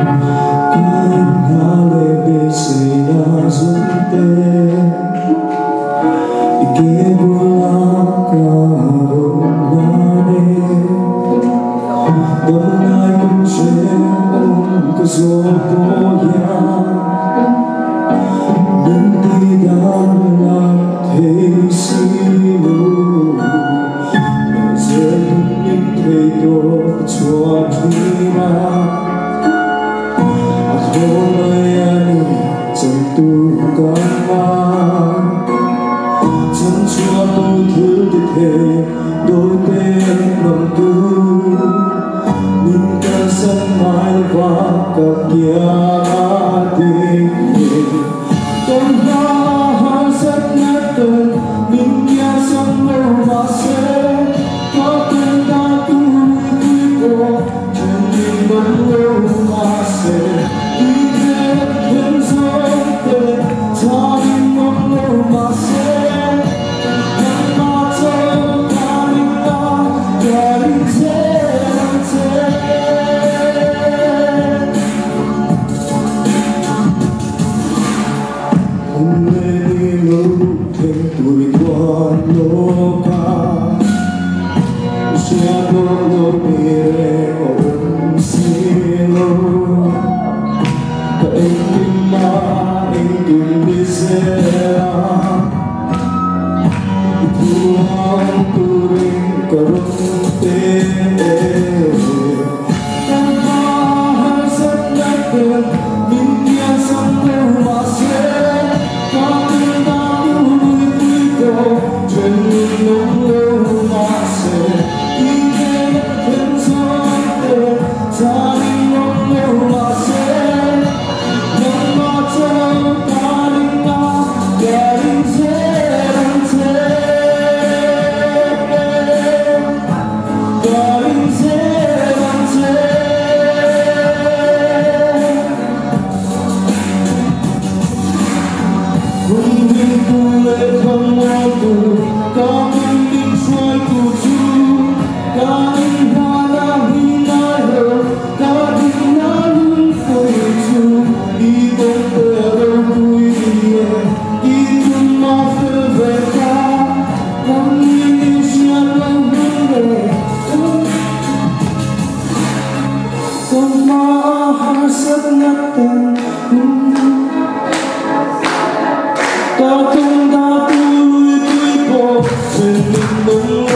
Chẳng cho tôi thứ để thề đôi bên lòng tư nhìn sân mai và cả kia tình con hoa rất ngát tình nhìn kia sông lâu mà sẽ có tên ta tu quý cô chuyện nhìn bóng lâu mà sẽ đi theo vẫn dối tên ta đi bóng lâu mà sẽ tuổi qua lô ca sia lô mire om silo ka engima engim bisera tuang turing karunte tanpa hasad natin minyak sampai masih chuyện nông lâu mà sẽ đi đến bên dưới đời gia đình nông lâu mà sẽ nhưng mà trong ta đình ta kẻ đình sẽ đăng thế kẻ đình sẽ đăng thế cùng mình cùng lệ không mơ từ có mình định xoay cuộc chú có mình hoa đã huy nói hờ có định nó luôn phơi chú đi bên tờ đâu vui đi cùng mà phơi về ta không mình yêu xuyên lâu hướng về con mà rất ngất tình ta không ta tôi quý cô chuyện mình đúng